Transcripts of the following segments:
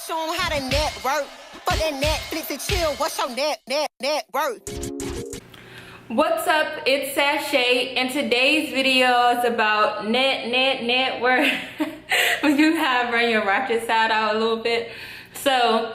show them how to network. For that Netflix and chill, what's your net worth? What's up? It's Sashay, and today's video is about net worth. You have run your ratchet side out a little bit. So,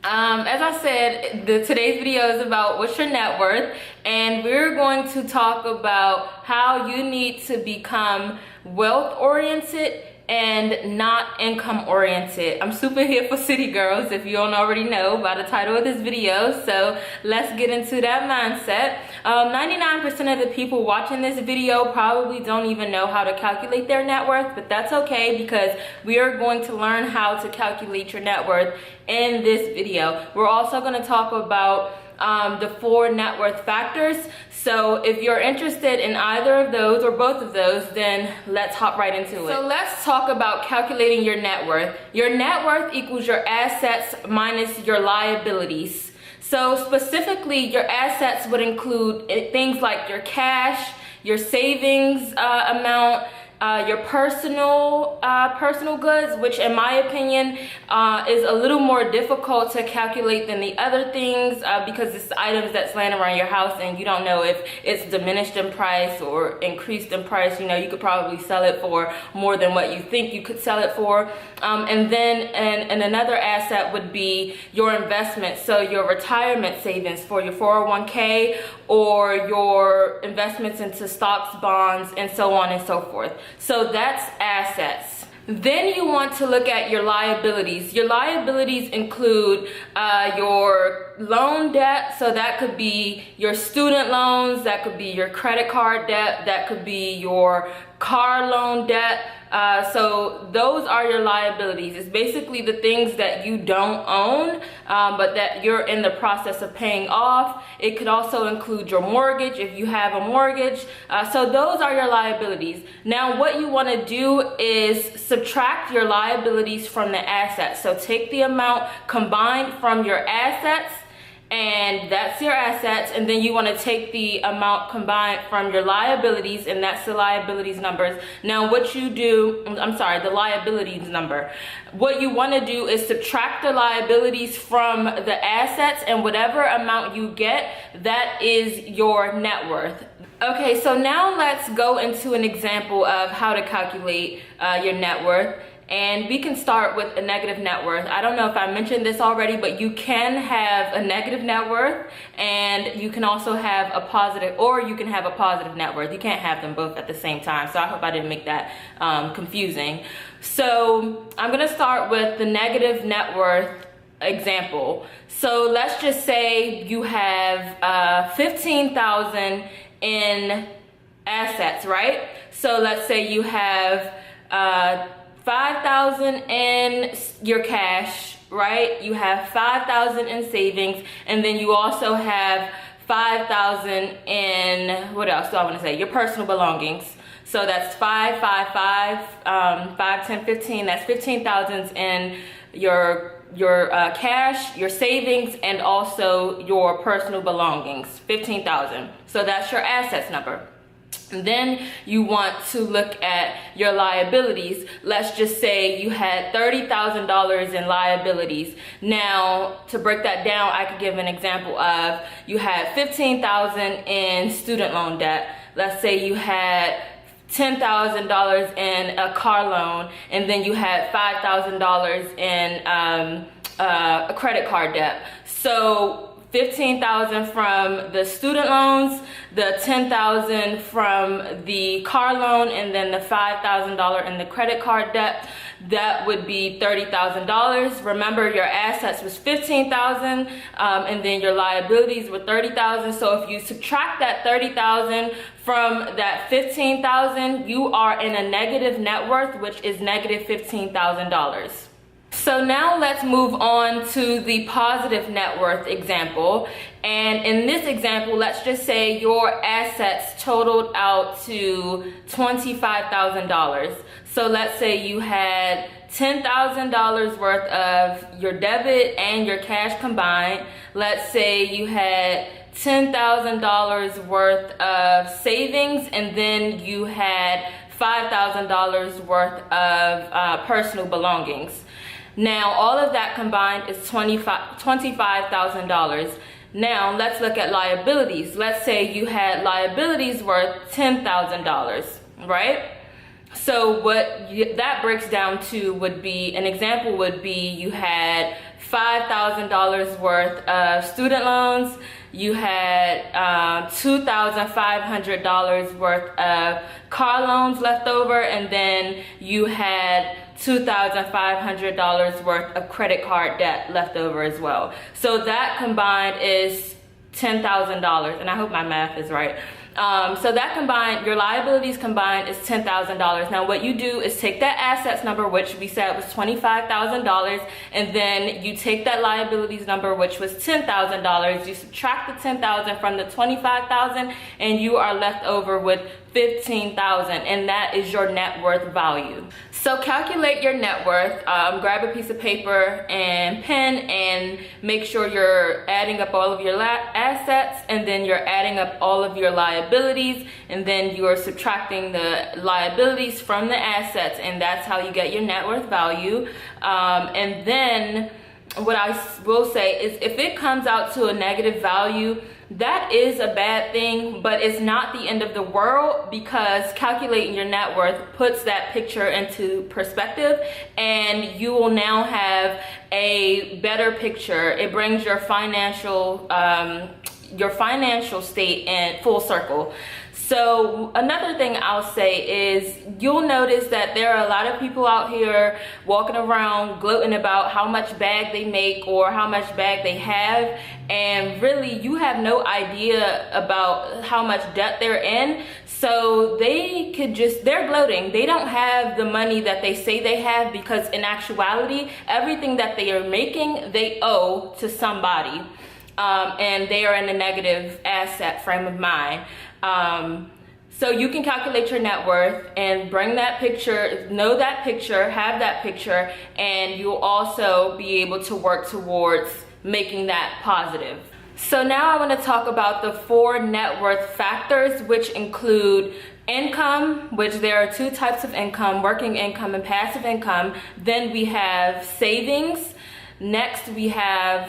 as I said, today's video is about what's your net worth, and we're going to talk about how you need to become wealth oriented and not income oriented. I'm super here for city girls, if you don't already know by the title of this video. So let's get into that mindset. 99% of the people watching this video probably don't even know how to calculate their net worth, but that's okay because we are going to learn how to calculate your net worth in this video. We're also going to talk about the 4 net worth factors. So if you're interested in either of those or both of those, then let's hop right into it. So let's talk about calculating your net worth. Your net worth equals your assets minus your liabilities. So specifically, your assets would include things like your cash, your savings amount, your personal goods, which in my opinion is a little more difficult to calculate than the other things because it's items that's laying around your house and you don't know if it's diminished in price or increased in price. You know, you could probably sell it for more than what you think you could sell it for. And then another asset would be your investment, so your retirement savings for your 401k or your investments into stocks, bonds, and so on and so forth. So that's assets. Then you want to look at your liabilities. Your liabilities include your loan debt, so that could be your student loans, that could be your credit card debt, that could be your car loan debt. So those are your liabilities. It's basically the things that you don't own, but that you're in the process of paying off. It could also include your mortgage if you have a mortgage. So those are your liabilities. Now what you want to do is subtract your liabilities from the assets. So take the amount combined from your assets, and that's your assets, and then you want to take the amount combined from your liabilities, and that's the liabilities numbers. Now what you do, the liabilities number. What you want to do is subtract the liabilities from the assets, and whatever amount you get, that is your net worth. Okay, so now let's go into an example of how to calculate your net worth. And we can start with a negative net worth. I don't know if I mentioned this already, but you can have a negative net worth and you can also have a positive, or you can have a positive net worth. You can't have them both at the same time. So I hope I didn't make that confusing. So I'm gonna start with the negative net worth example. So let's just say you have 15,000 in assets, right? So let's say you have 5,000 in your cash, right? You have 5,000 in savings, and then you also have 5,000 in, what else do I want to say? Your personal belongings. So that's 5, 5, 5, 5, 10, 15. That's 15,000 in your cash, your savings, and also your personal belongings. 15,000. So that's your assets number. And then you want to look at your liabilities. Let's just say you had $30,000 in liabilities. Now, to break that down, I could give an example of you had $15,000 in student loan debt. Let's say you had $10,000 in a car loan, and then you had $5,000 in a credit card debt. So 15,000 from the student loans, the 10,000 from the car loan, and then the $5,000 in the credit card debt. That would be $30,000. Remember, your assets was 15,000, and then your liabilities were 30,000. So if you subtract that 30,000 from that 15,000, you are in a negative net worth, which is negative $15,000. So now let's move on to the positive net worth example. And in this example, let's just say your assets totaled out to $25,000. So let's say you had $10,000 worth of your debit and your cash combined. Let's say you had $10,000 worth of savings, and then you had $5,000 worth of personal belongings. Now, all of that combined is $25,000. Now, let's look at liabilities. Let's say you had liabilities worth $10,000, right? So what that breaks down to would be, an example would be you had $5,000 worth of student loans, you had $2,500 worth of car loans left over, and then you had $2,500 worth of credit card debt left over as well. So that combined is $10,000, and I hope my math is right. So that combined, your liabilities combined is $10,000. Now what you do is take that assets number, which we said was $25,000, and then you take that liabilities number, which was $10,000. You subtract the $10,000 from the $25,000, and you are left over with $15,000, and that is your net worth value. So calculate your net worth. Grab a piece of paper and pen and make sure you're adding up all of your assets, and then you're adding up all of your liabilities, and then you're subtracting the liabilities from the assets, and that's how you get your net worth value. And then what I will say is, if it comes out to a negative value, that is a bad thing, but it's not the end of the world, because calculating your net worth puts that picture into perspective, and you will now have a better picture. It brings your financial state in full circle. So another thing I'll say is, you'll notice that there are a lot of people out here walking around gloating about how much bag they make or how much bag they have, and really you have no idea about how much debt they're in. So they're gloating. They don't have the money that they say they have, because in actuality, everything that they are making, they owe to somebody. And they are in a negative asset frame of mind. So you can calculate your net worth and bring that picture, know that picture, have that picture, and you'll also be able to work towards making that positive. So now I want to talk about the 4 net worth factors, which include income, which there are 2 types of income, working income and passive income. Then we have savings. Next, we have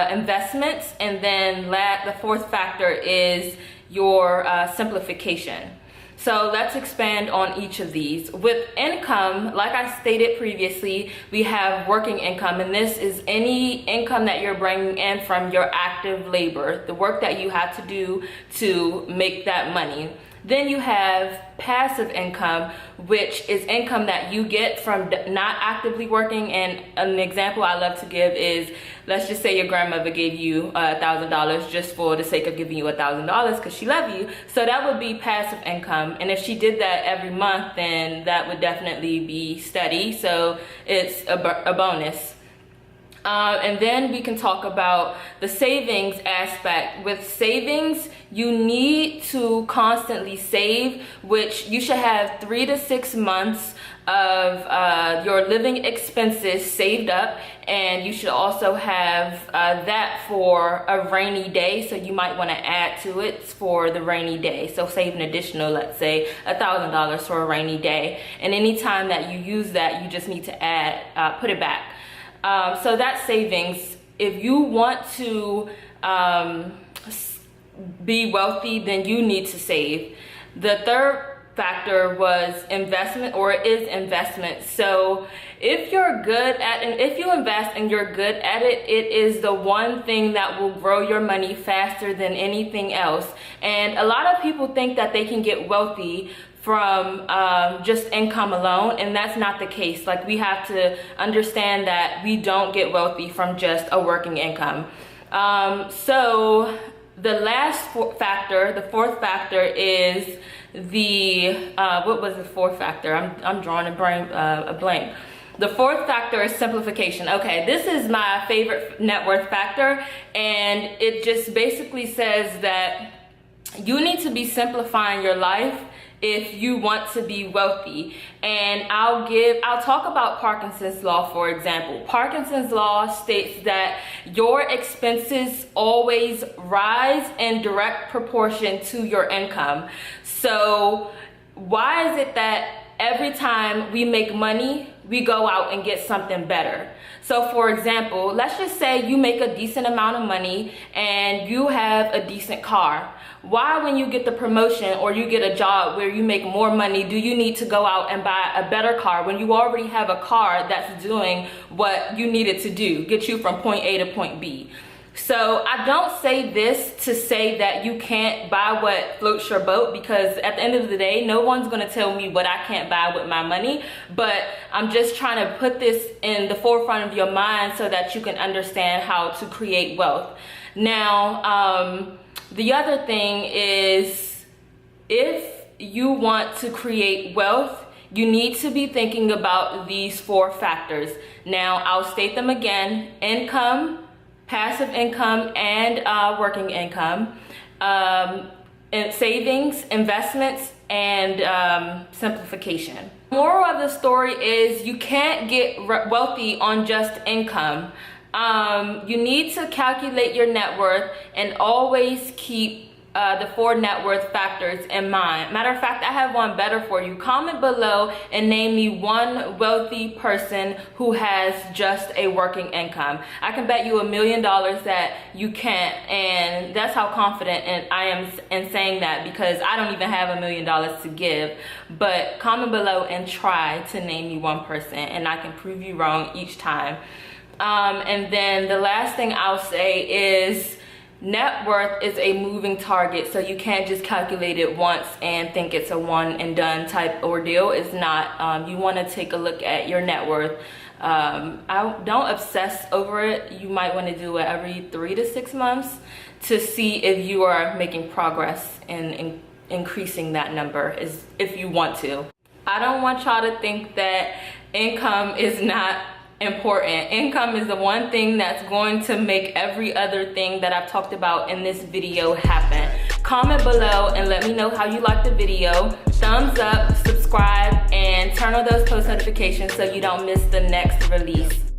investments, and then the 4th factor is your simplification. So let's expand on each of these. With income, like I stated previously, we have working income, and this is any income that you're bringing in from your active labor, the work that you have to do to make that money. Then you have passive income, which is income that you get from not actively working. And an example I love to give is, let's just say your grandmother gave you $1,000 just for the sake of giving you $1,000 because she loved you. So that would be passive income. And if she did that every month, then that would definitely be steady. So it's a bonus. And then we can talk about the savings aspect. With savings, you need to constantly save, which you should have 3 to 6 months of your living expenses saved up, and you should also have that for a rainy day. So you might want to add to it for the rainy day. So save an additional, let's say $1,000 for a rainy day, and anytime that you use that, you just need to add, put it back. So that's savings. If you want to be wealthy, then you need to save. The third factor was investment, or is investment. So if you're good at, and if you invest and you're good at it, it is the one thing that will grow your money faster than anything else. And a lot of people think that they can get wealthy from just income alone, and that's not the case. Like, we have to understand that we don't get wealthy from just a working income. So the last factor, the 4th factor, is the what was the 4th factor? I'm drawing a blank. The 4th factor is simplification. Okay, this is my favorite net worth factor, and it just basically says that you need to be simplifying your life if you want to be wealthy. And I'll talk about Parkinson's law, for example. Parkinson's law states that your expenses always rise in direct proportion to your income. So why is it that every time we make money, we go out and get something better. So for example, let's just say you make a decent amount of money and you have a decent car. Why, when you get the promotion or you get a job where you make more money, do you need to go out and buy a better car when you already have a car that's doing what you need it to do, get you from point A to point B? So I don't say this to say that you can't buy what floats your boat, because at the end of the day, no one's gonna tell me what I can't buy with my money, but I'm just trying to put this in the forefront of your mind so that you can understand how to create wealth. Now, the other thing is, if you want to create wealth, you need to be thinking about these 4 factors. Now, I'll state them again: income, passive income, and working income, and savings, investments, and simplification. Moral of the story is you can't get wealthy on just income. You need to calculate your net worth and always keep the 4 net worth factors in mind. Matter of fact, I have one better for you. Comment below and name me one wealthy person who has just a working income. I can bet you $1 million that you can't, and that's how confident I am in saying that, because I don't even have $1 million to give. But comment below and try to name me one person, and I can prove you wrong each time. And then the last thing I'll say is, net worth is a moving target, so you can't just calculate it once and think it's a one and done type ordeal. It's not. You want to take a look at your net worth. I don't obsess over it. You might want to do it every 3 to 6 months to see if you are making progress in increasing that number, if you want to. I don't want y'all to think that income is not important. Income is the one thing that's going to make every other thing that I've talked about in this video happen. Comment below and let me know how you liked the video. Thumbs up, subscribe, and turn on those post notifications so you don't miss the next release.